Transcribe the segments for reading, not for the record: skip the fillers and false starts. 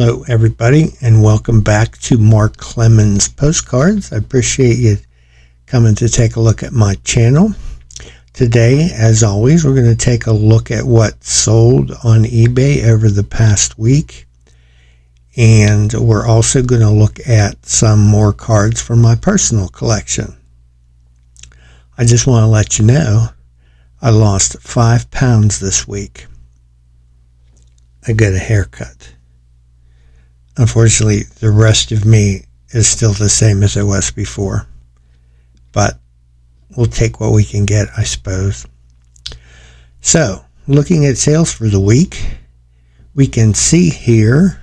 Hello, everybody, and welcome back to Mark Clemens Postcards. I appreciate you coming to take a look at my channel. Today, as always, we're going to take a look at what sold on eBay over the past week. And we're also going to look at some more cards from my personal collection. I just want to let you know, I lost 5 pounds this week. I got a haircut. Unfortunately, the rest of me is still the same as it was before. But we'll take what we can get, I suppose. So, looking at sales for the week, we can see here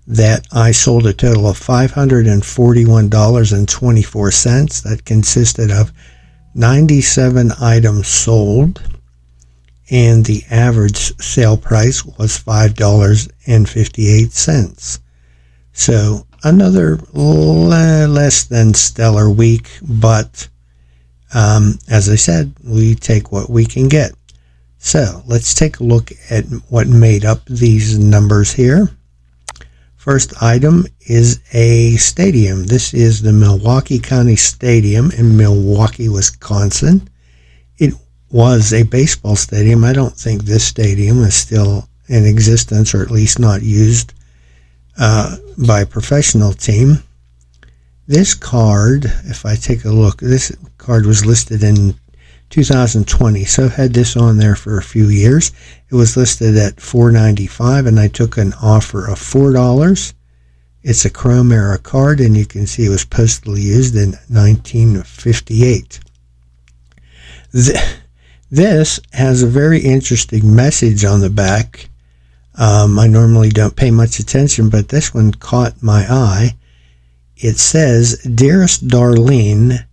that I sold a total of $541.24. That consisted of 97 items sold, and the average sale price was $5.58. So another less than stellar week, but as I said, we take what we can get. So let's take a look at what made up these numbers here. First item is a stadium. This is the Milwaukee County Stadium in Milwaukee, Wisconsin. It was a baseball stadium. I don't think this stadium is still in existence, or at least not used by a professional team. This card, if I take a look, this card was listed in 2020, so I've had this on there for a few years. It was listed at $4.95, and I took an offer of $4. It's a Chrome era card, and you can see it was postally used in 1958. This has a very interesting message on the back. I normally don't pay much attention, but this one caught my eye. It says, "Dearest Darlene,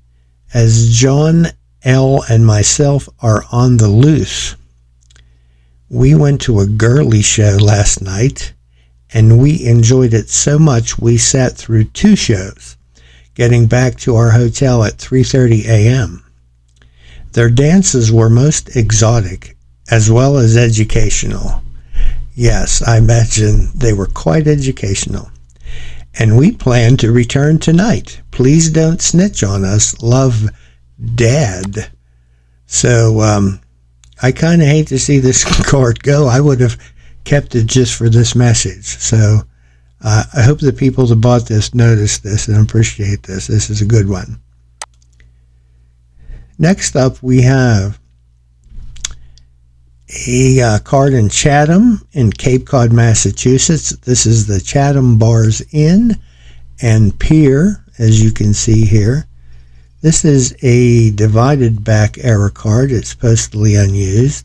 as John L. and myself are on the loose, we went to a girly show last night, and we enjoyed it so much we sat through 2 shows, getting back to our hotel at 3:30 a.m. Their dances were most exotic, as well as educational." Yes, I imagine they were quite educational. "And we plan to return tonight. Please don't snitch on us. Love, Dad." So I kind of hate to see this card go. I would have kept it just for this message. So I hope the people that bought this noticed this and appreciate this. This is a good one. Next up, we have a card in Chatham in Cape Cod, Massachusetts. This is the Chatham Bars Inn and Pier, as you can see here. This is a divided back era card. It's postally unused.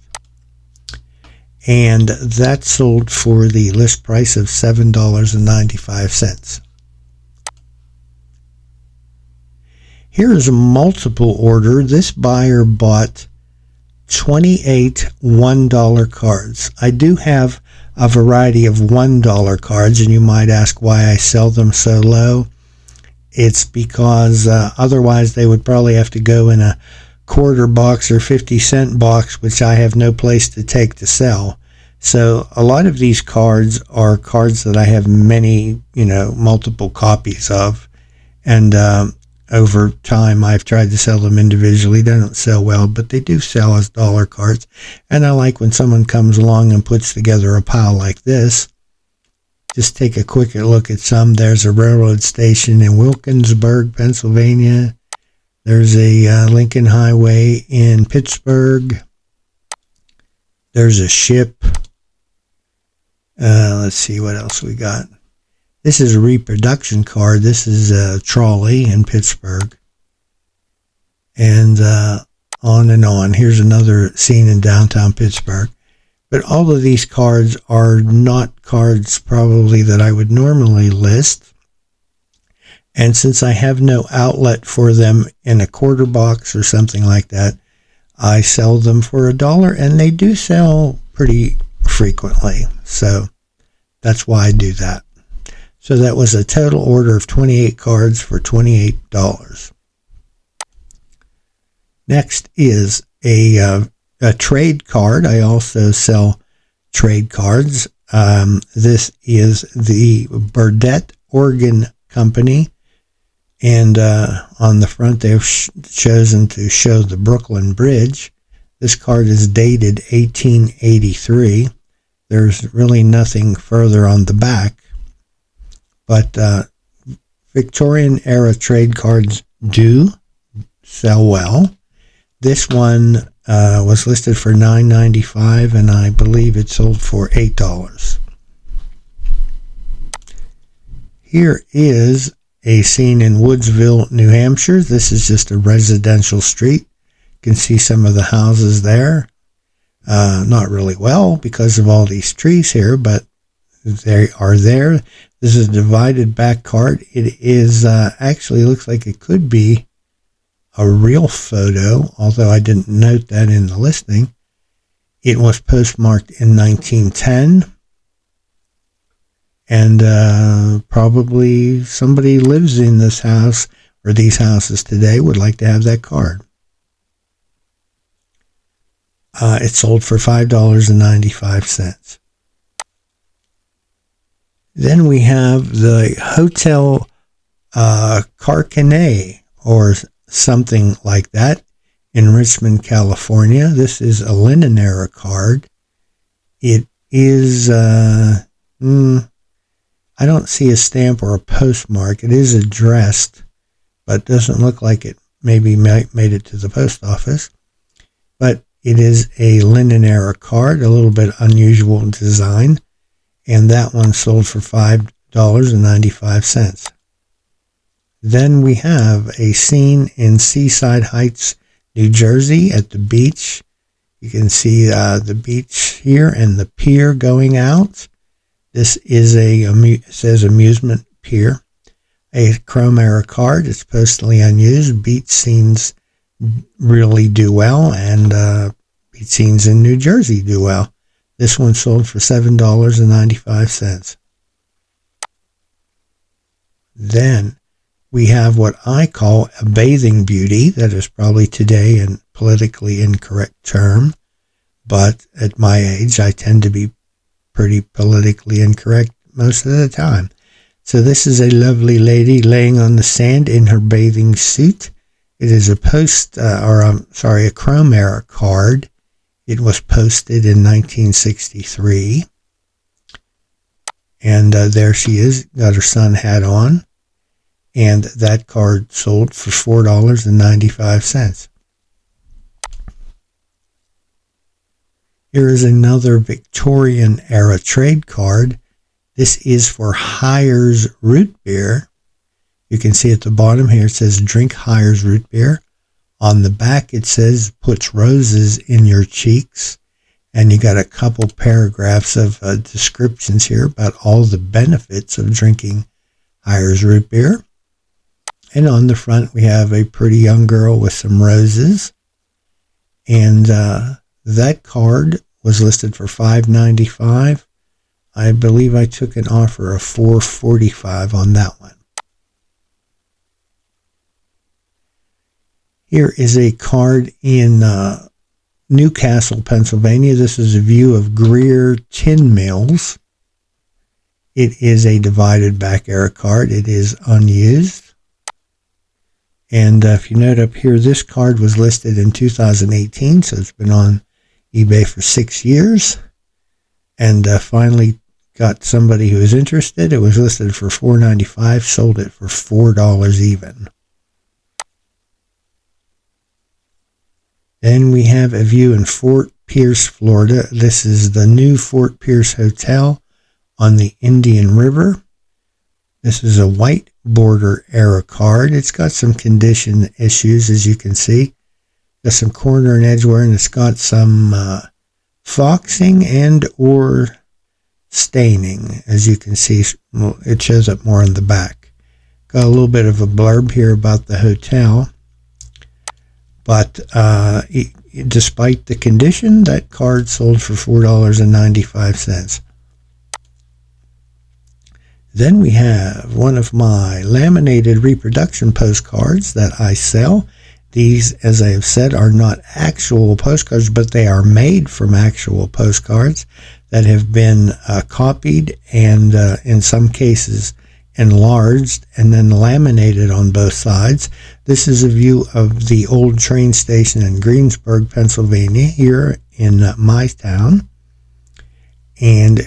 And that sold for the list price of $7.95. Here is a multiple order. This buyer bought 28 $1 cards. I do have a variety of $1 cards, and you might ask why I sell them so low. It's because otherwise they would probably have to go in a quarter box or 50-cent box, which I have no place to take to sell. So a lot of these cards are cards that I have many, multiple copies of, and over time, I've tried to sell them individually. They don't sell well, but they do sell as dollar cards. And I like when someone comes along and puts together a pile like this. Just take a quick look at some. There's a railroad station in Wilkinsburg, Pennsylvania. There's a Lincoln Highway in Pittsburgh. There's a ship. Let's see what else we got. This is a reproduction card. This is a trolley in Pittsburgh. And on and on. Here's another scene in downtown Pittsburgh. But all of these cards are not cards probably that I would normally list. And since I have no outlet for them in a quarter box or something like that, I sell them for $1, and they do sell pretty frequently. So that's why I do that. So that was a total order of 28 cards for $28. Next is a trade card. I also sell trade cards. This is the Burdett Organ Company, and on the front they've chosen to show the Brooklyn Bridge. This card is dated 1883. There's really nothing further on the back, but Victorian era trade cards do sell well. This one was listed for $9.95, and I believe it sold for $8. Here is a scene in Woodsville, New Hampshire. This is just a residential street. You can see some of the houses there. Not really well because of all these trees here, but they are there. This is a divided back card. It is actually looks like it could be a real photo, although I didn't note that in the listing. It was postmarked in 1910, and probably somebody lives in this house or these houses today would like to have that card. It sold for $5.95. Then we have the Hotel Carcanet, or something like that, in Richmond, California. This is a linen era card. It is, I don't see a stamp or a postmark. It is addressed, but doesn't look like it maybe made it to the post office. But it is a linen era card, a little bit unusual design, and that one sold for $5.95. Then we have a scene in Seaside Heights, New Jersey at the beach. You can see the beach here and the pier going out. This is it says amusement pier. A chrome era card. It's postally unused. Beach scenes really do well, and beach scenes in New Jersey do well. This one sold for $7.95. Then we have what I call a bathing beauty. That is probably today a politically incorrect term, but at my age I tend to be pretty politically incorrect most of the time. So this is a lovely lady laying on the sand in her bathing suit. It is a a chrome era card. It was posted in 1963. And there she is, got her sun hat on. And that card sold for $4.95. Here is another Victorian era trade card. This is for Hires root beer. You can see at the bottom here it says drink Hires root beer. On the back it says puts roses in your cheeks. And you got a couple paragraphs of descriptions here about all the benefits of drinking Hires root beer. And on the front we have a pretty young girl with some roses. And that card was listed for $5.95. I believe I took an offer of $4.45 on that one. Here is a card in Newcastle, Pennsylvania. This is a view of Greer Tin Mills. It is a divided back era card. It is unused. And if you note up here, this card was listed in 2018, so it's been on eBay for 6 years. And finally got somebody who was interested. It was listed for $4.95, sold it for $4 even. Then we have a view in Fort Pierce, Florida. This is the new Fort Pierce Hotel on the Indian River. This is a white border era card. It's got some condition issues, as you can see. Got some corner and edge wear, and it's got some foxing and or staining, as you can see. Well, it shows up more on the back. Got a little bit of a blurb here about the hotel. But despite the condition, that card sold for $4.95. Then we have one of my laminated reproduction postcards that I sell. These, as I have said, are not actual postcards, but they are made from actual postcards that have been copied and in some cases enlarged and then laminated on both sides. This is a view of the old train station in Greensburg, Pennsylvania, here in my town. And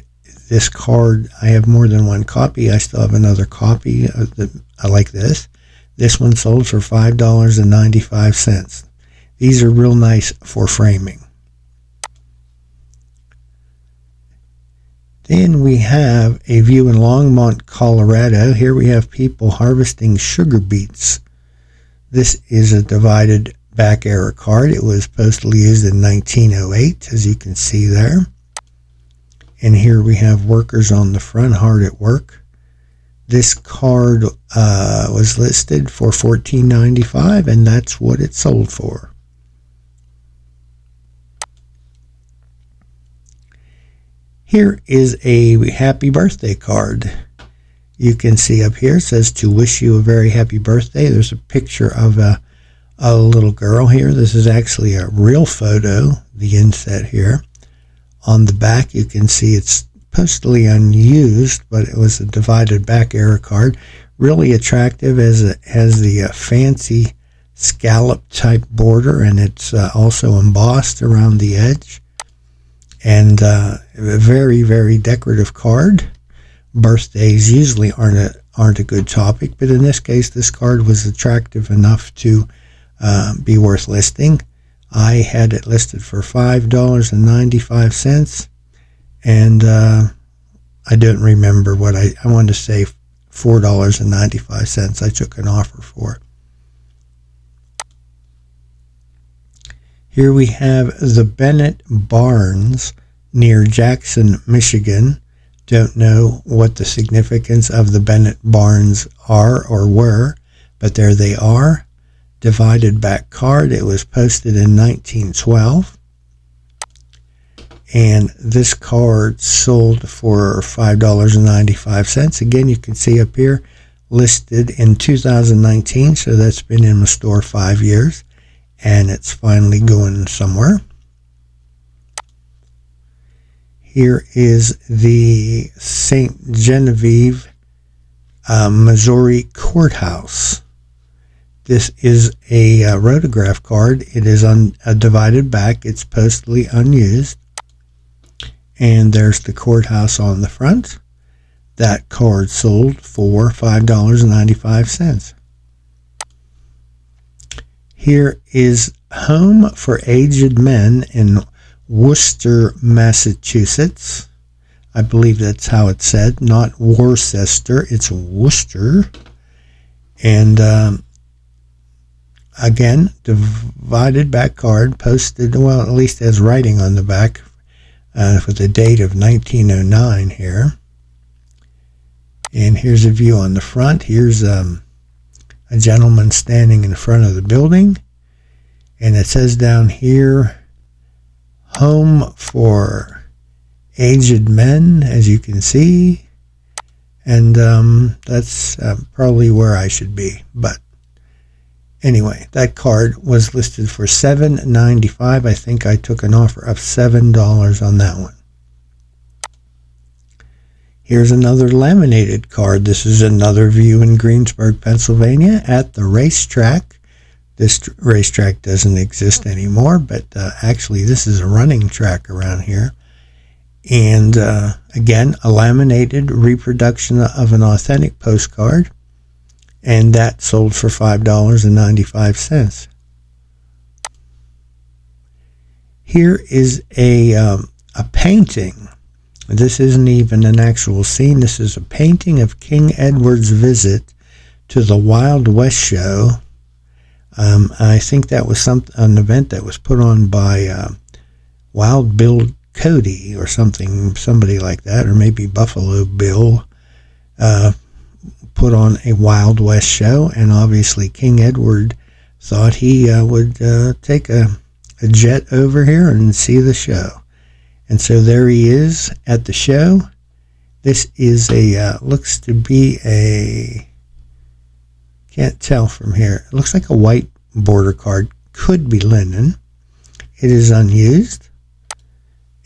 this card, I have more than one copy. I still have another copy of I like this. This one sold for $5.95. These are real nice for framing. Then we have a view in Longmont, Colorado. Here we have people harvesting sugar beets. This is a divided back era card. It was postally used in 1908, as you can see there. And here we have workers on the front, hard at work. This card was listed for $14.95, and that's what it sold for. Here is a happy birthday card. You can see up here, it says to wish you a very happy birthday. There's a picture of a little girl here. This is actually a real photo, the inset here. On the back, you can see it's postally unused, but it was a divided back era card. Really attractive as it has the fancy scallop type border, and it's also embossed around the edge. And a very, very decorative card. Birthdays usually aren't a good topic, but in this case, this card was attractive enough to be worth listing. I had it listed for $5.95, and I don't remember what I wanted to say $4.95 I took an offer for. Here we have the Bennett Barns near Jackson, Michigan. Don't know what the significance of the Bennett Barns are or were, but there they are. Divided back card. It was posted in 1912. And this card sold for $5.95. Again, you can see up here listed in 2019, so that's been in the store 5 years. And it's finally going somewhere. Here is the St. Genevieve, Missouri Courthouse. This is a rotograph card. It is on a divided back. It's postally unused. And there's the courthouse on the front. That card sold for $5.95. Here is Home for Aged Men in Worcester, Massachusetts. I believe that's how it's said, not Worcester, it's Worcester. And again, divided back card, posted, well, at least has writing on the back for the date of 1909 here. And here's a view on the front. Here's a gentleman standing in front of the building, and it says down here, Home for Aged Men, as you can see, and that's probably where I should be. But anyway, that card was listed for $7.95. I think I took an offer of $7 on that one. Here's another laminated card. This is another view in Greensburg, Pennsylvania at the racetrack. This racetrack doesn't exist anymore, but actually this is a running track around here. And again, a laminated reproduction of an authentic postcard, and that sold for $5.95. Here is a painting. This isn't even an actual scene. This is a painting of King Edward's visit to the Wild West show. I think that was an event that was put on by Wild Bill Cody or somebody like that, or maybe Buffalo Bill put on a Wild West show, and obviously King Edward thought he would take a jet over here and see the show. And so there he is at the show. This is looks to be can't tell from here. It looks like a white border card. Could be linen. It is unused.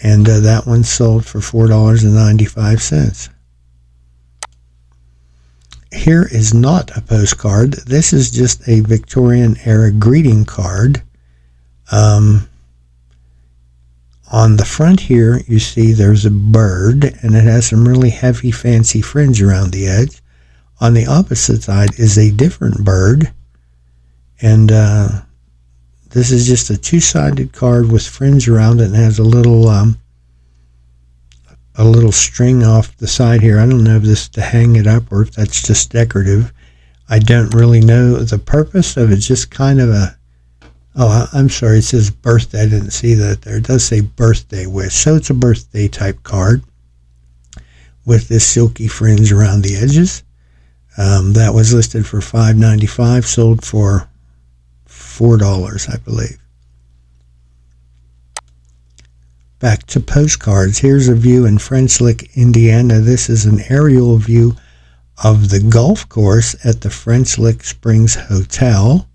and that one sold for $4.95. Here is not a postcard. This is just a Victorian era greeting card. On the front here, you see there's a bird, and it has some really heavy, fancy fringe around the edge. On the opposite side is a different bird, and this is just a two-sided card with fringe around it, and has a little string off the side here. I don't know if this is to hang it up or if that's just decorative. I don't really know the purpose of it. Just kind of a... Oh, I'm sorry, it says birthday. I didn't see that there. It does say birthday wish. So it's a birthday type card with this silky fringe around the edges. That was listed for $5.95, sold for $4, I believe. Back to postcards. Here's a view in French Lick, Indiana. This is an aerial view of the golf course at the French Lick Springs Hotel.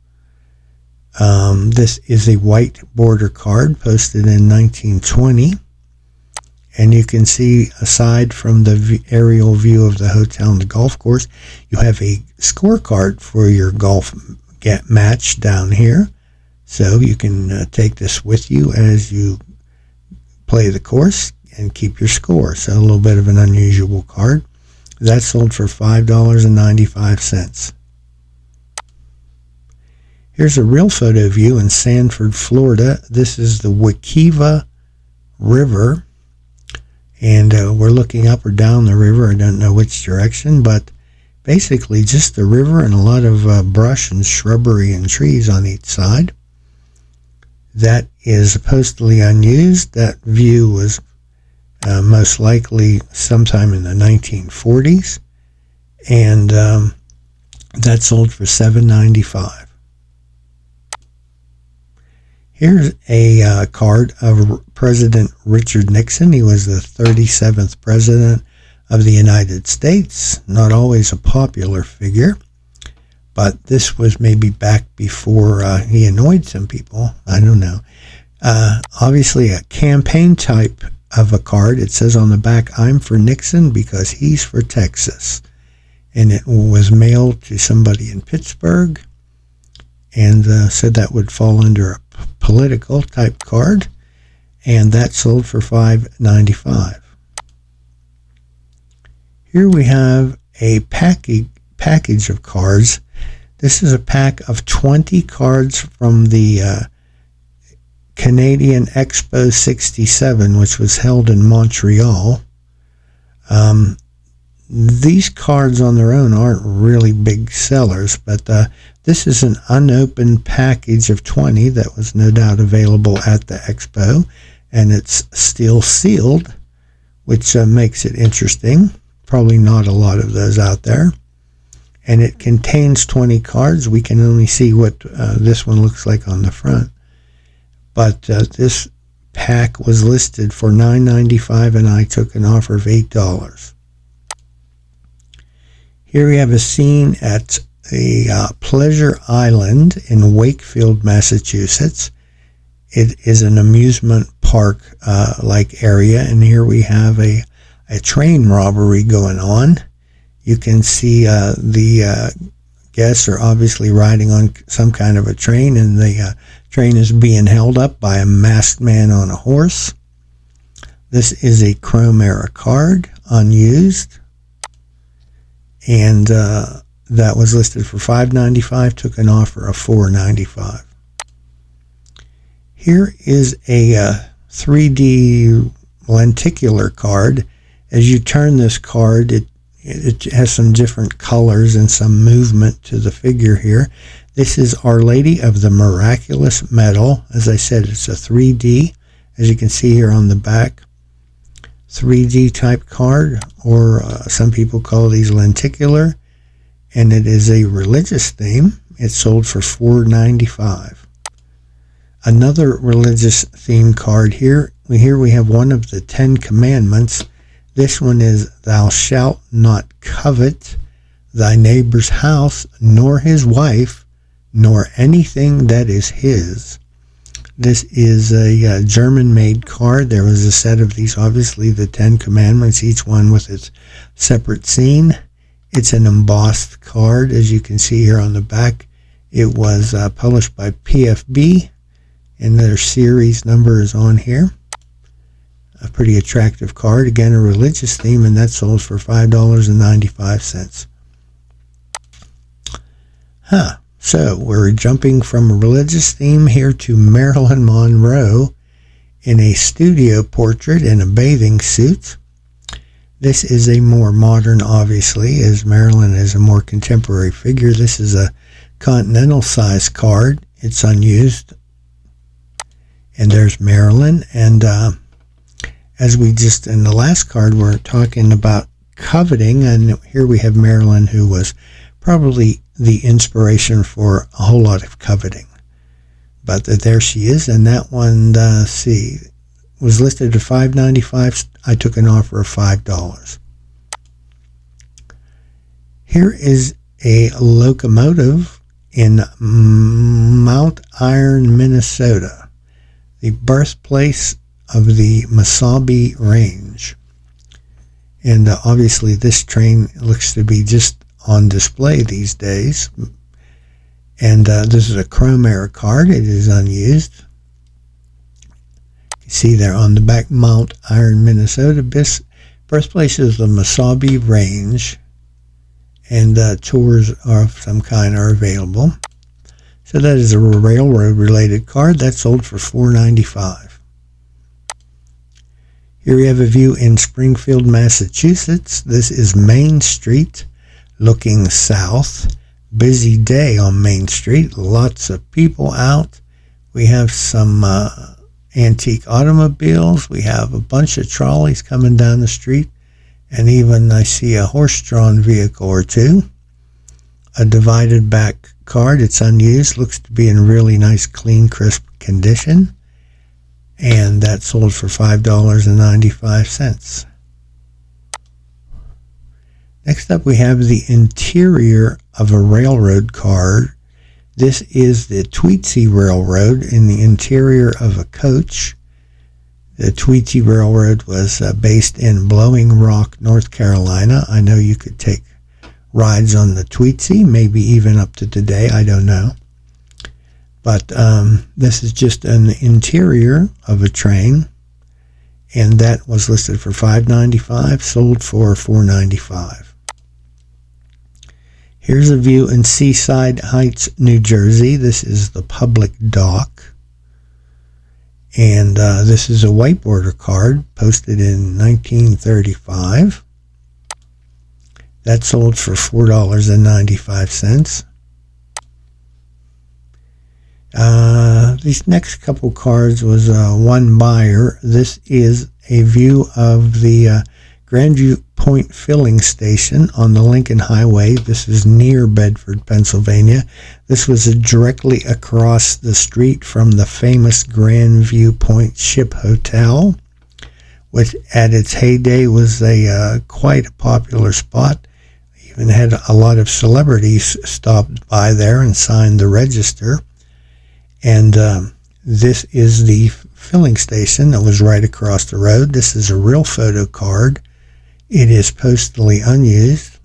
This is a white border card posted in 1920, and you can see, aside from the aerial view of the hotel and the golf course, you have a scorecard for your golf match down here, so you can take this with you as you play the course and keep your score. So a little bit of an unusual card. That sold for $5.95. Here's a real photo view in Sanford, Florida. This is the Wekiva River, and we're looking up or down the river. I don't know which direction, but basically just the river and a lot of brush and shrubbery and trees on each side. That is supposedly unused. That view was most likely sometime in the 1940s, and that sold for $7.95. Here's a card of President Richard Nixon. He was the 37th President of the United States. Not always a popular figure, but this was maybe back before he annoyed some people. I don't know. Obviously a campaign type of a card. It says on the back, "I'm for Nixon because he's for Texas." And it was mailed to somebody in Pittsburgh, and so that would fall under a political type card, and that sold for $5.95. Here we have a package of cards. This is a pack of 20 cards from the Canadian Expo 67, which was held in Montreal. These cards on their own aren't really big sellers, but this is an unopened package of 20 that was no doubt available at the expo, and it's still sealed, which makes it interesting. Probably not a lot of those out there. And it contains 20 cards. We can only see what this one looks like on the front. But this pack was listed for $9.95, and I took an offer of $8. Here we have a scene at a Pleasure Island in Wakefield, Massachusetts. It is an amusement park like area, and here we have a train robbery going on. You can see the guests are obviously riding on some kind of a train, and the train is being held up by a masked man on a horse. This is a Chrome era card, unused, and that was listed for $5.95, took an offer of $4.95. Here is a 3D lenticular card. As you turn this card, it has some different colors and some movement to the figure here. This is Our Lady of the Miraculous Medal. As I said, it's a 3D, as you can see here on the back. 3D type card, or some people call these lenticular, and it is a religious theme. It sold for $4.95. Another religious theme card here. Here we have one of the 10 Commandments. This one is, "Thou shalt not covet thy neighbor's house, nor his wife, nor anything that is his." This is a German-made card. There was a set of these, obviously the 10 Commandments, each one with its separate scene. It's an embossed card, as you can see here on the back. It was published by PFB, and their series number is on here. A pretty attractive card. Again, a religious theme, and that sold for $5.95. So we're jumping from a religious theme here to Marilyn Monroe in a studio portrait in a bathing suit. This is a more modern, obviously, as Marilyn is a more contemporary figure. This is a continental size card. It's unused. And there's Marilyn. And as we just in the last card, we're talking about coveting. And here we have Marilyn, who was probably the inspiration for a whole lot of coveting. But there she is, and that one, was listed at $5.95. I took an offer of $5. Here is a locomotive in Mount Iron, Minnesota, the birthplace of the Mesabi Range. And obviously this train looks to be just on display these days. And this is a Chrome Era card. It is unused. You see there on the back, Mount Iron, Minnesota. Birthplace is the Mesabi Range. And tours of some kind are available. So that is a railroad-related card. That sold for $4.95. Here we have a view in Springfield, Massachusetts. This is Main Street, looking south. Busy day on Main Street. Lots of people out. We have some antique automobiles. We have a bunch of trolleys coming down the street. And even I see a horse-drawn vehicle or two. A divided back card. It's unused. Looks to be in really nice, clean, crisp condition. And that sold for $5.95. Next up, we have the interior of a railroad card. This is the Tweetsie Railroad in the interior of a coach. The Tweetsie Railroad was based in Blowing Rock, North Carolina. I know you could take rides on the Tweetsie, maybe even up to today, I don't know. But this is just an interior of a train, and that was listed for $5.95, sold for $4.95. Here's a view in Seaside Heights, New Jersey. This is the public dock. And this is a white border card posted in 1935. That sold for $4.95. These next couple cards was one buyer. This is a view of the Grandview Point filling station on the Lincoln Highway. This is near Bedford, Pennsylvania. This was directly across the street from the famous Grandview Point Ship Hotel, which at its heyday was quite a popular spot. Even had a lot of celebrities stopped by there and signed the register. And this is the filling station that was right across the road. This is a real photo card. It is postally unused.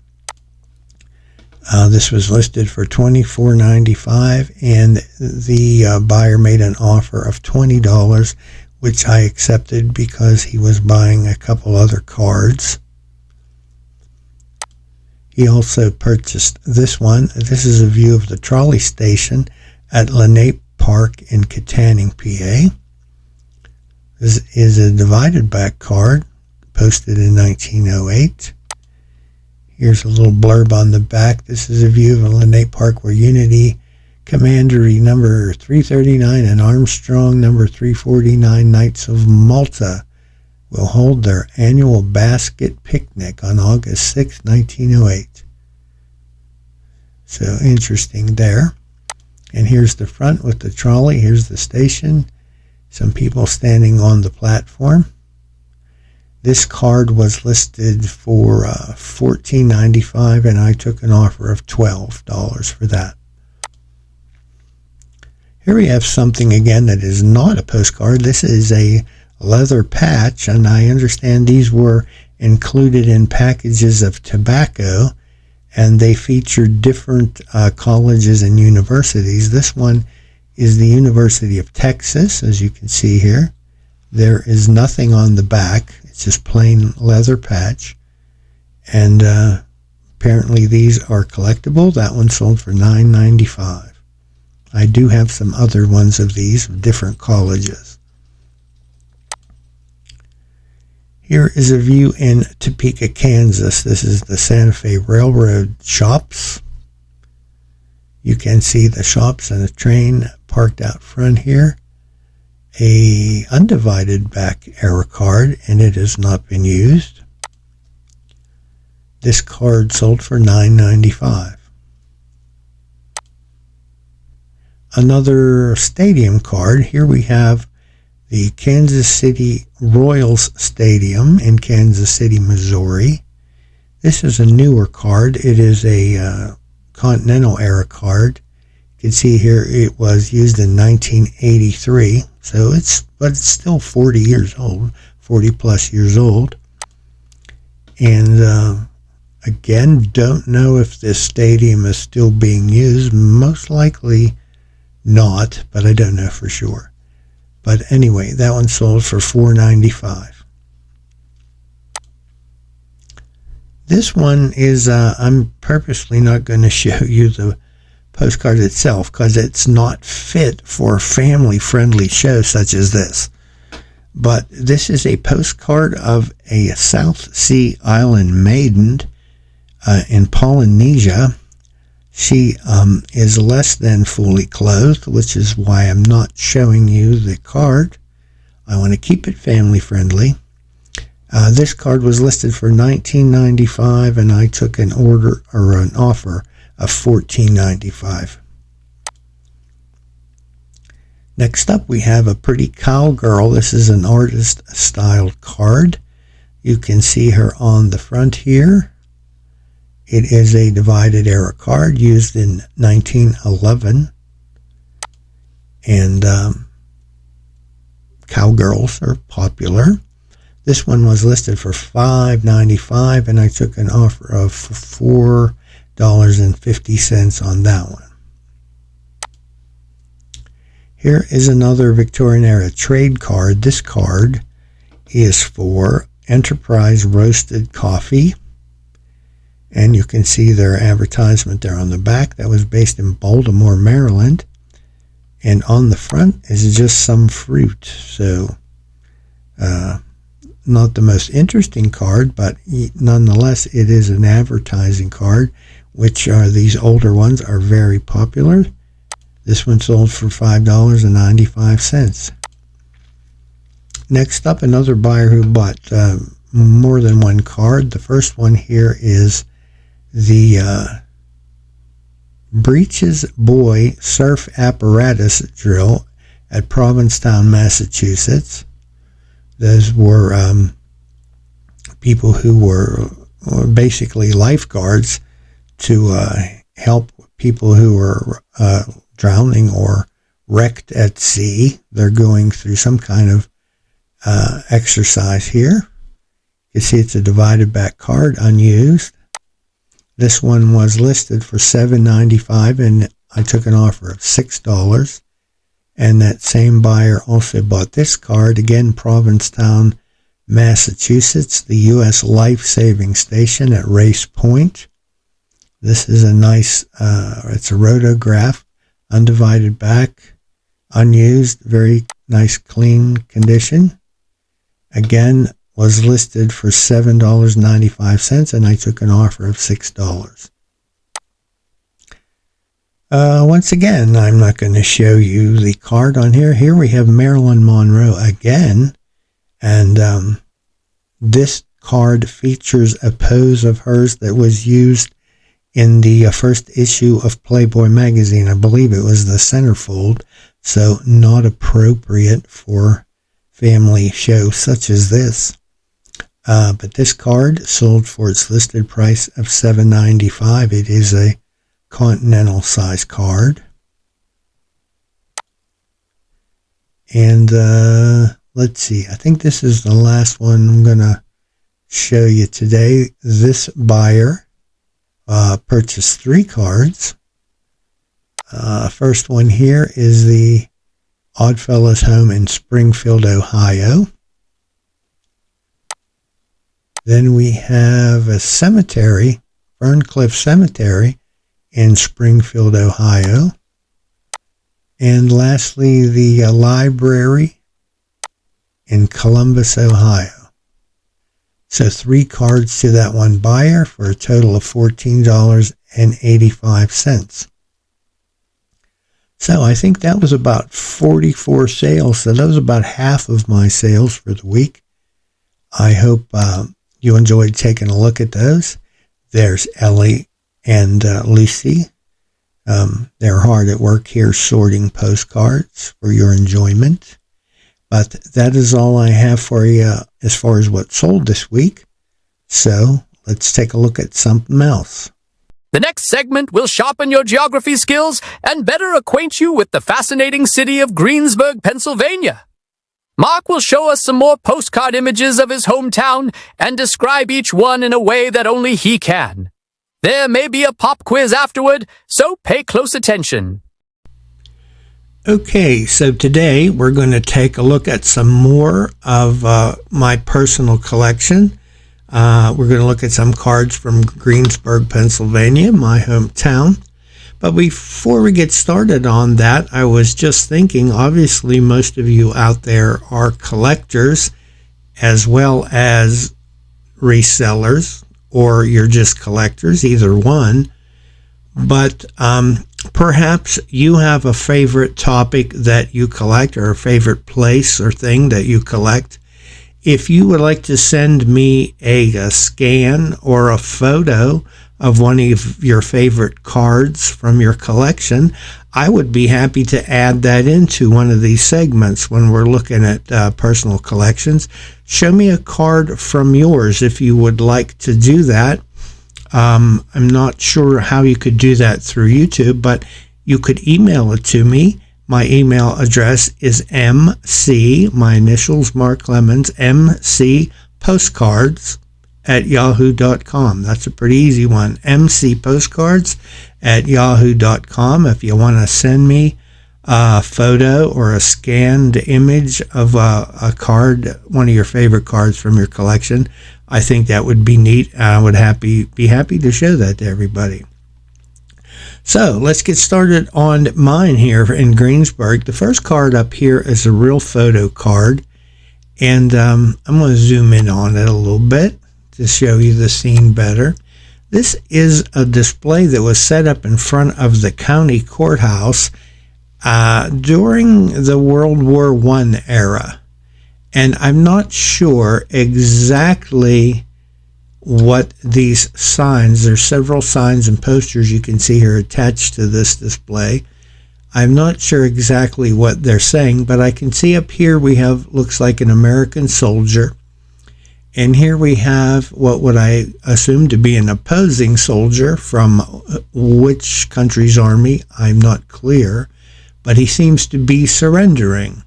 This was listed for $24.95, and the buyer made an offer of $20, which I accepted because he was buying a couple other cards. He also purchased this one. This is a view of the trolley station at Lenape Park in Katanning, PA. This is a divided back card posted in 1908. Here's a little blurb on the back. This is a view of a Lenape Park where Unity Commandery number 339 and Armstrong number 349 Knights of Malta will hold their annual basket picnic on August 6, 1908. So interesting there. And here's the front with the trolley. Here's the station. Some people standing on the platform. This card was listed for $14.95, and I took an offer of $12 for that. Here we have something again that is not a postcard. This is a leather patch, and I understand these were included in packages of tobacco, and they featured different colleges and universities. This one is the University of Texas, as you can see here. There is nothing on the back. It's just plain leather patch. And apparently these are collectible. That one sold for $9.95. I do have some other ones of these of different colleges. Here is a view in Topeka, Kansas. This is the Santa Fe Railroad shops. You can see the shops and a train parked out front here. A undivided back error card, and it has not been used. This card sold for $9.95. Another stadium card. Here we have the Kansas City Royals Stadium in Kansas City, Missouri. This is a newer card. It is a Continental era card. You can see here it was used in 1983, but it's still 40 years old, 40 plus years old. And again, don't know if this stadium is still being used. Most likely not, but I don't know for sure. But anyway, that one sold for $4.95. This one is, I'm purposely not going to show you the postcard itself because it's not fit for a family-friendly show such as this. But this is a postcard of a South Sea Island maiden in Polynesia. She is less than fully clothed, which is why I'm not showing you the card. I want to keep it family friendly. This card was listed for $19.95, and I took an order or an offer of $14.95. Next up, we have a pretty cowgirl. This is an artist-styled card. You can see her on the front here. It is a divided era card used in 1911. And cowgirls are popular. This one was listed for $5.95, and I took an offer of $4.50 on that one. Here is another Victorian era trade card. This card is for Enterprise Roasted Coffee. And you can see their advertisement there on the back. That was based in Baltimore, Maryland. And on the front is just some fruit. So, not the most interesting card, but nonetheless, it is an advertising card, which these older ones are very popular. This one sold for $5.95. Next up, another buyer who bought more than one card. The first one here is the Breeches Boy Surf Apparatus Drill at Provincetown, Massachusetts. Those were people who were basically lifeguards to help people who were drowning or wrecked at sea. They're going through some kind of exercise here. You see it's a divided back card, unused. This one was listed for $7.95, and I took an offer of $6. And that same buyer also bought this card, again, Provincetown, Massachusetts, the U.S. Life Saving Station at Race Point. This is a nice, it's a rotograph, undivided back, unused, very nice, clean condition. Again, was listed for $7.95, and I took an offer of $6. Once again, I'm not going to show you the card on here. Here we have Marilyn Monroe again, and this card features a pose of hers that was used in the first issue of Playboy magazine. I believe it was the centerfold, so not appropriate for family show such as this. But this card sold for its listed price of $7.95. It is a continental size card. And let's see, I think this is the last one I'm going to show you today. This buyer purchased 3 cards. First one here is the Oddfellows home in Springfield, Ohio. Then we have a cemetery, Ferncliff Cemetery in Springfield, Ohio. And lastly, the library in Columbus, Ohio. So 3 cards to that one buyer for a total of $14.85. So I think that was about 44 sales. So that was about half of my sales for the week. I hope you enjoyed taking a look at those. There's Ellie and Lucy. They're hard at work here sorting postcards for your enjoyment. But that is all I have for you as far as what sold this week. So let's take a look at something else. The next segment will sharpen your geography skills and better acquaint you with the fascinating city of Greensburg, Pennsylvania. Mark will show us some more postcard images of his hometown and describe each one in a way that only he can. There may be a pop quiz afterward, so pay close attention. Okay, so today we're going to take a look at some more of my personal collection. We're going to look at some cards from Greensburg, Pennsylvania, my hometown. But before we get started on that, I was just thinking, obviously most of you out there are collectors as well as resellers, or you're just collectors, either one. But perhaps you have a favorite topic that you collect, or a favorite place or thing that you collect. If you would like to send me a scan or a photo of one of your favorite cards from your collection, I would be happy to add that into one of these segments when we're looking at personal collections. Show me a card from yours if you would like to do that. I'm not sure how you could do that through YouTube, but you could email it to me. My email address is MC, my initials, Mark Lemons, MC Postcards at yahoo.com. That's a pretty easy one. MC Postcards at yahoo.com. If you want to send me a photo or a scanned image of a card, one of your favorite cards from your collection, I think that would be neat. I would be happy to show that to everybody. So let's get started on mine here in Greensburg. The first card up here is a real photo card, and I'm going to zoom in on it a little bit to show you the scene better. This is a display that was set up in front of the county courthouse during the World War I era. And I'm not sure exactly what these signs, there's several signs and posters you can see here attached to this display. I'm not sure exactly what they're saying, but I can see up here we have, looks like an American soldier. And here we have what would I assume to be an opposing soldier from which country's army, I'm not clear, but he seems to be surrendering.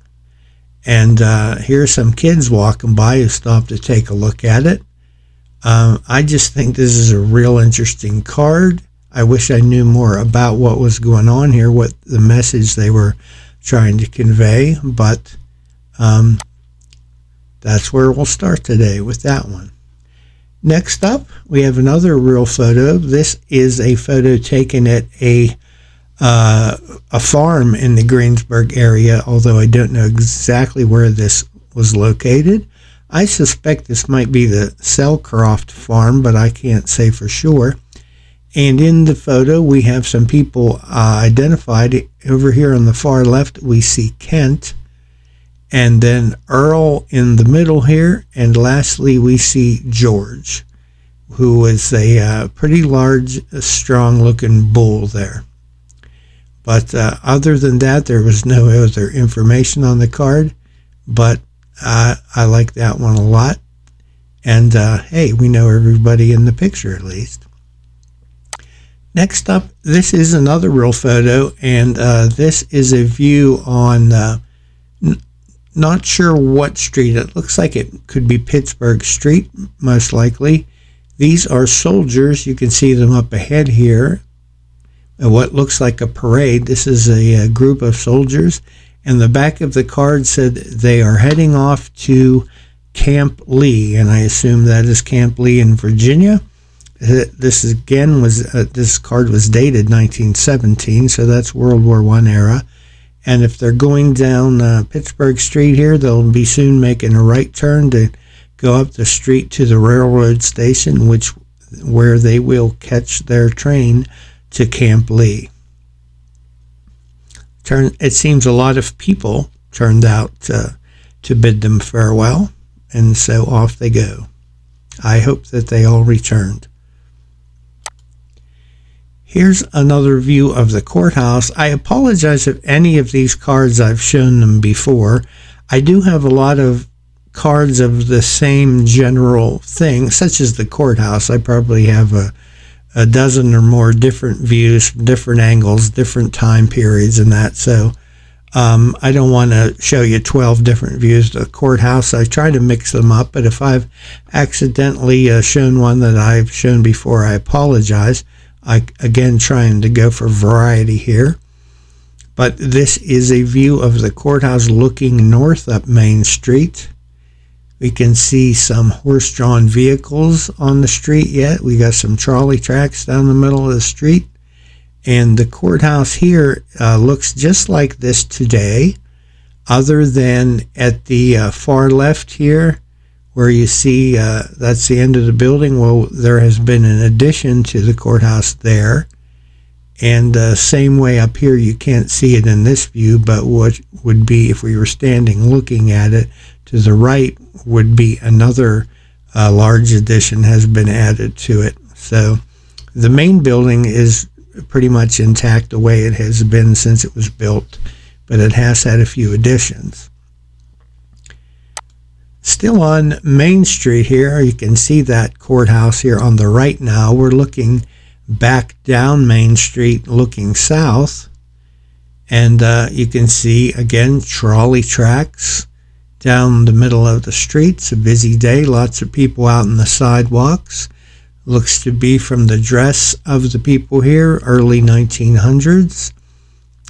And here's some kids walking by who stopped to take a look at it. I just think this is a real interesting card. I wish I knew more about what was going on here, what the message they were trying to convey, but that's where we'll start today with that one. Next up, we have another real photo. This is a photo taken at a farm in the Greensburg area, although I don't know exactly where this was located. I suspect this might be the Selcroft farm, but I can't say for sure. And in the photo, we have some people identified. Over here on the far left, we see Kent, and then Earl in the middle here, and lastly, we see George, who is a pretty large, strong-looking bull there. But other than that, there was no other information on the card, but I like that one a lot. And hey, we know everybody in the picture at least. Next up, this is another real photo, and this is a view on not sure what street. It looks like it could be Pittsburgh Street, most likely. These are soldiers. You can see them up ahead here. What looks like a parade. This is a group of soldiers. And the back of the card said they are heading off to Camp Lee, and I assume that is Camp Lee in Virginia. This again this card was dated 1917, so that's World War I era. And if they're going down Pittsburgh Street here, they'll be soon making a right turn to go up the street to the railroad station, where they will catch their train to Camp Lee. It seems a lot of people turned out to bid them farewell, and so off they go. I hope that they all returned. Here's another view of the courthouse. I apologize if any of these cards I've shown them before. I do have a lot of cards of the same general thing, such as the courthouse. I probably have a dozen or more different views, different angles, different time periods and that. So I don't want to show you 12 different views of the courthouse. I try to mix them up, but if I've accidentally shown one that I've shown before, I apologize. Again, trying to go for variety here. But this is a view of the courthouse looking north up Main Street. We can see some horse-drawn vehicles on the street yet. We got some trolley tracks down the middle of the street. And the courthouse here looks just like this today, other than at the far left here, where you see that's the end of the building. Well, there has been an addition to the courthouse there. And same way up here, you can't see it in this view, but what would be, if we were standing looking at it, to the right would be another large addition has been added to it. So the main building is pretty much intact the way it has been since it was built, but it has had a few additions. Still on Main Street here, you can see that courthouse here on the right now. We're looking back down Main Street looking south, and you can see again trolley tracks down the middle of the street. It's a busy day, lots of people out on the sidewalks. Looks to be, from the dress of the people here, early 1900s.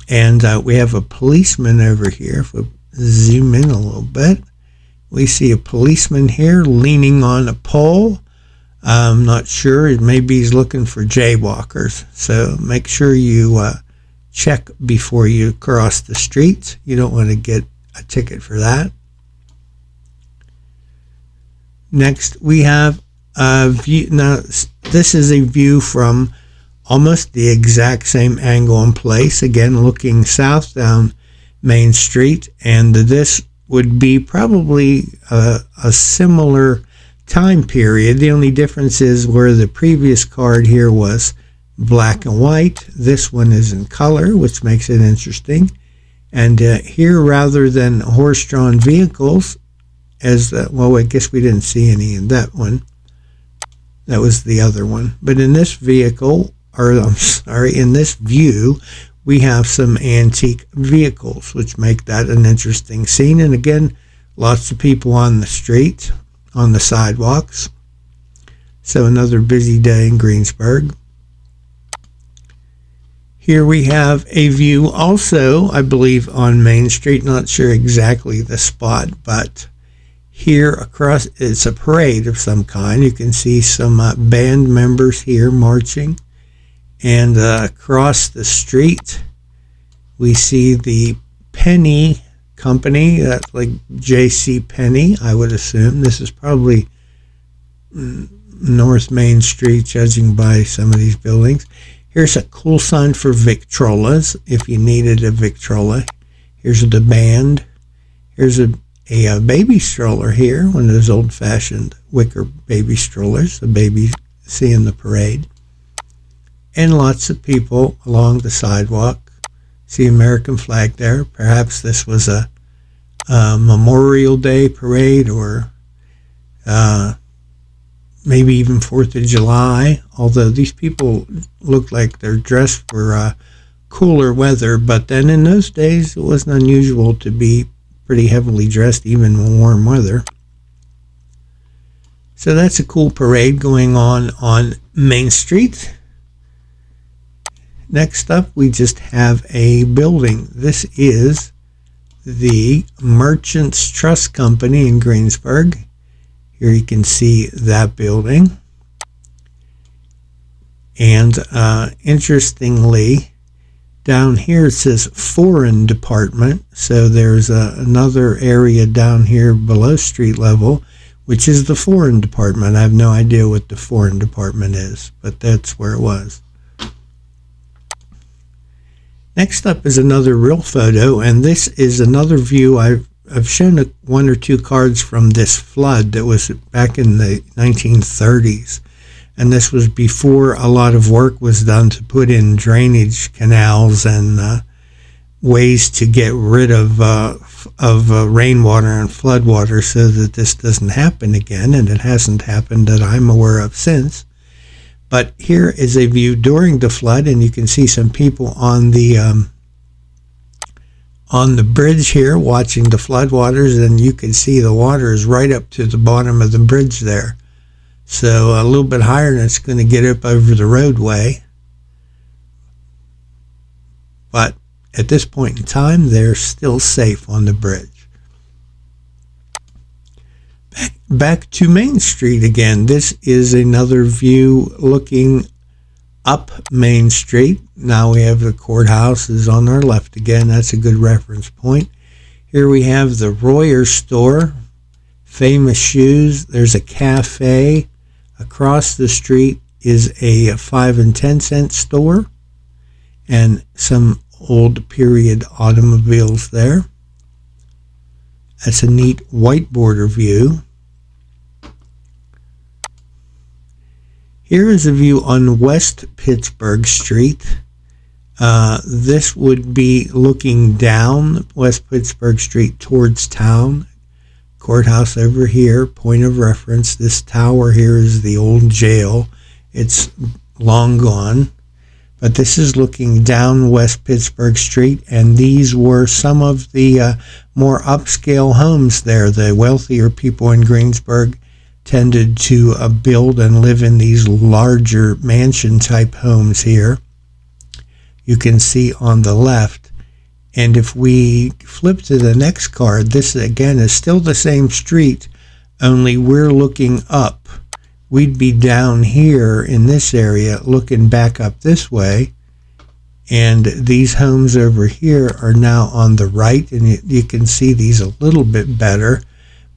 And we have a policeman over here. If we zoom in a little bit, we see a policeman here leaning on a pole. I'm not sure, maybe he's looking for jaywalkers. So make sure you check before you cross the street. You don't want to get a ticket for that. Next, we have a view. Now, this is a view from almost the exact same angle and place. Again, looking south down Main Street, and this would be probably a similar time period. The only difference is where the previous card here was black and white, this one is in color, which makes it interesting. And here, rather than horse-drawn vehicles, well, I guess we didn't see any in that one. That was the other one. But in this vehicle, in this view, we have some antique vehicles, which make that an interesting scene. And again, lots of people on the street, on the sidewalks. So another busy day in Greensburg. Here we have a view also, I believe, on Main Street. Not sure exactly the spot, but here across, it's a parade of some kind. You can see some band members here marching. And across the street, we see the Penny Company. That's like J.C. Penney, I would assume. This is probably North Main Street, judging by some of these buildings. Here's a cool sign for Victrolas, if you needed a Victrola. Here's the band. Here's a baby stroller here, one of those old-fashioned wicker baby strollers, the baby seeing the parade. And lots of people along the sidewalk. See American flag there. Perhaps this was a Memorial Day parade, or maybe even 4th of July, although these people look like they're dressed for cooler weather. But then in those days, it wasn't unusual to be pretty heavily dressed even in warm weather. So that's a cool parade going on Main Street. Next up, we just have a building. This is the Merchants Trust Company in Greensburg. Here you can see that building. And interestingly, down here it says Foreign Department. So there's another area down here below street level, which is the Foreign Department. I have no idea what the Foreign Department is, but that's where it was. Next up is another real photo, and this is another view. I've shown one or two cards from this flood that was back in the 1930s, and this was before a lot of work was done to put in drainage canals and ways to get rid of rainwater and floodwater so that this doesn't happen again, and it hasn't happened that I'm aware of since. But here is a view during the flood, and you can see some people on the bridge here watching the floodwaters, and you can see the water is right up to the bottom of the bridge there. So a little bit higher, and it's going to get up over the roadway. But at this point in time, they're still safe on the bridge. Back to Main Street again. This is another view looking up Main Street. Now we have the courthouse is on our left again. That's a good reference point. Here we have the Royer store, famous shoes. There's a cafe. Across the street is a 5 and 10 cent store and some old period automobiles there. That's a neat white border view. Here is a view on West Pittsburgh Street. This would be looking down West Pittsburgh Street towards town. Courthouse over here, point of reference. This tower here is the old jail. It's long gone. But this is looking down West Pittsburgh Street, and these were some of the more upscale homes there. The wealthier people in Greensburg tended to build and live in these larger mansion-type homes here. You can see on the left. And if we flip to the next card, this again is still the same street, only we're looking up. We'd be down here in this area looking back up this way, and these homes over here are now on the right, and you can see these a little bit better,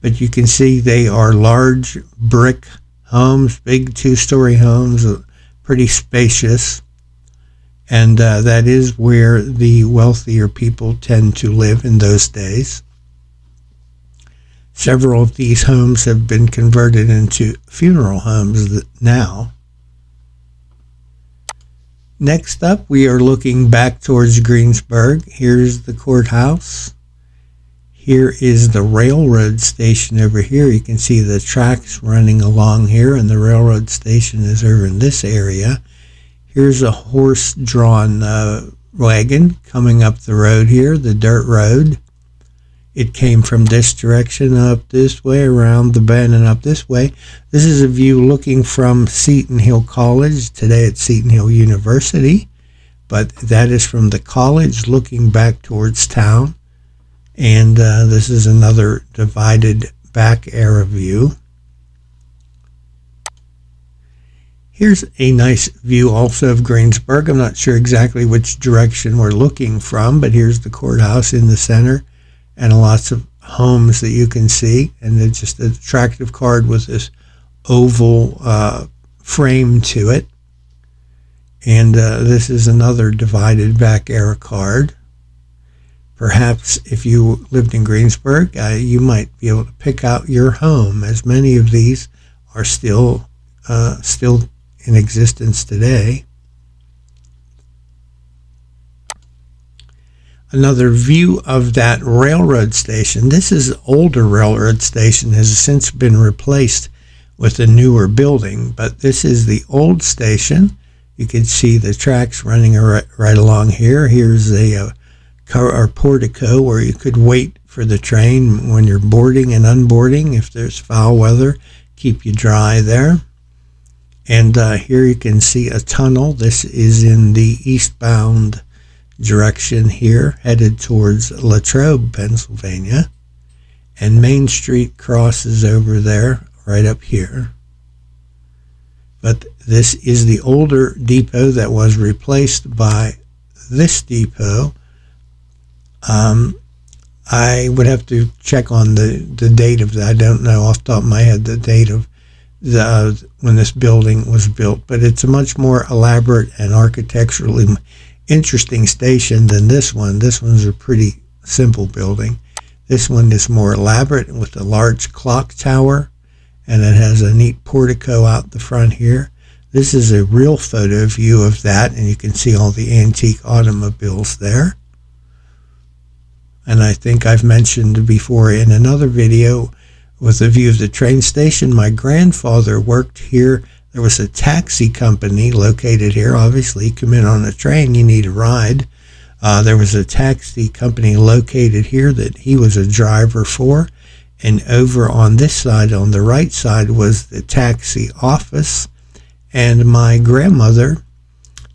but you can see they are large brick homes, big 2-story homes, pretty spacious, and that is where the wealthier people tend to live in those days. Several of these homes have been converted into funeral homes now. Next up, we are looking back towards Greensburg. Here's the courthouse. Here is the railroad station over here. You can see the tracks running along here, and the railroad station is over in this area. Here's a horse-drawn wagon coming up the road here, the dirt road. It came from this direction up this way, around the bend and up this way. This is a view looking from Seton Hill College. Today it's Seton Hill University, but that is from the college looking back towards town. And this is another divided back era view. Here's a nice view also of Greensburg. I'm not sure exactly which direction we're looking from, but here's the courthouse in the center and lots of homes that you can see. And it's just an attractive card with this oval frame to it. And this is another divided back era card. Perhaps if you lived in Greensburg, you might be able to pick out your home, as many of these are still in existence today. Another view of that railroad station. This is an older railroad station, has since been replaced with a newer building, but this is the old station. You can see the tracks running right along here. Here's a portico where you could wait for the train when you're boarding and unboarding. If there's foul weather, keep you dry there. And here you can see a tunnel. This is in the eastbound direction here, headed towards Latrobe, Pennsylvania. And Main Street crosses over there, right up here. But this is the older depot that was replaced by this depot. I would have to check on the date of that. I don't know off the top of my head the date of when this building was built, but it's a much more elaborate and architecturally interesting station than this one. This one's a pretty simple building. This one is more elaborate with a large clock tower, and it has a neat portico out the front here. This is a real photo view of that, and you can see all the antique automobiles there. And I think I've mentioned before in another video with a view of the train station, my grandfather worked here. There was a taxi company located here. Obviously, you come in on a train, you need a ride. There was a taxi company located here that he was a driver for. And over on this side, on the right side, was the taxi office. And my grandmother,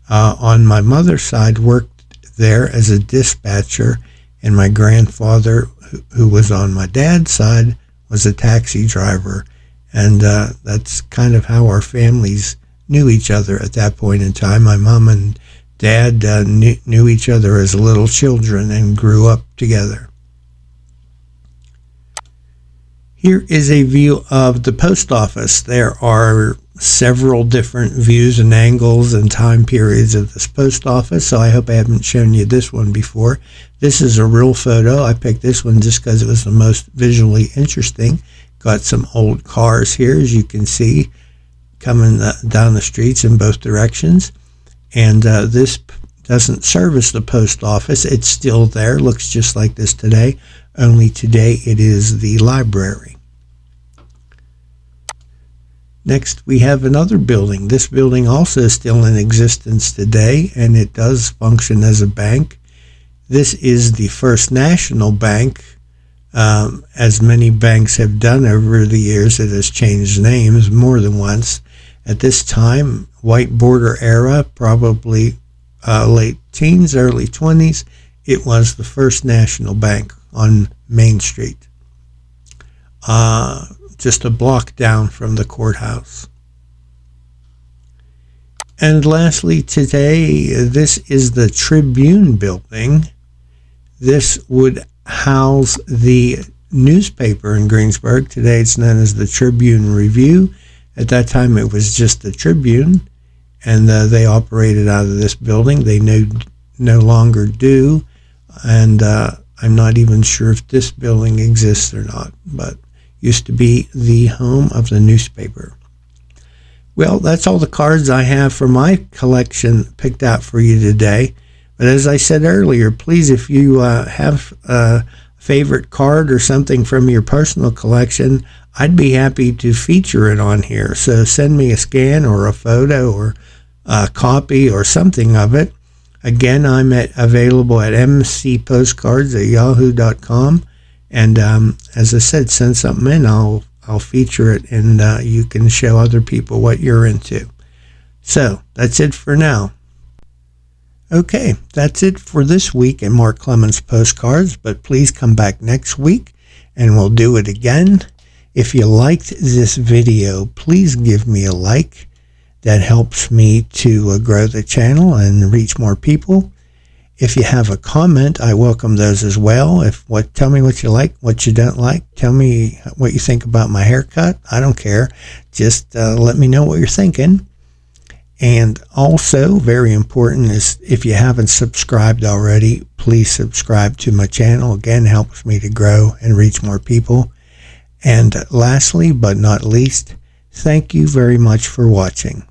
on my mother's side, worked there as a dispatcher. And my grandfather, who was on my dad's side, was a taxi driver. And that's kind of how our families knew each other at that point in time. My mom and dad knew each other as little children and grew up together. Here is a view of the post office. There are several different views and angles and time periods of this post office, so I hope I haven't shown you this one before. This is a real photo. I picked this one just because it was the most visually interesting. Got some old cars here, as you can see, coming down the streets in both directions. And this doesn't service the post office. It's still there. Looks just like this today, only today it is the library. Next, we have another building. This building also is still in existence today, and it does function as a bank. This is the First National Bank. As many banks have done over the years, it has changed names more than once. At this time, white border era, probably late teens, early 20s, it was the First National Bank on Main Street. Just a block down from the courthouse. And lastly today, this is the Tribune building. This would house the newspaper in Greensburg. Today it's known as the Tribune Review. At that time it was just the Tribune, and they operated out of this building. They no longer do, and I'm not even sure if this building exists or not, but used to be the home of the newspaper. Well, that's all the cards I have for my collection picked out for you today. But as I said earlier, please, if you have a favorite card or something from your personal collection, I'd be happy to feature it on here. So send me a scan or a photo or a copy or something of it. Again, I'm available at mcpostcards@yahoo.com. And as I said, send something in. I'll feature it, and you can show other people what you're into. So that's it for now. Okay, that's it for this week in Mark Clemens Postcards, but please come back next week and we'll do it again. If you liked this video, please give me a like. That helps me to grow the channel and reach more people. If you have a comment, I welcome those as well. Tell me what you like, what you don't like. Tell me what you think about my haircut. I don't care. Just let me know what you're thinking. And also, very important is if you haven't subscribed already, please subscribe to my channel. Again, helps me to grow and reach more people. And lastly, but not least, thank you very much for watching.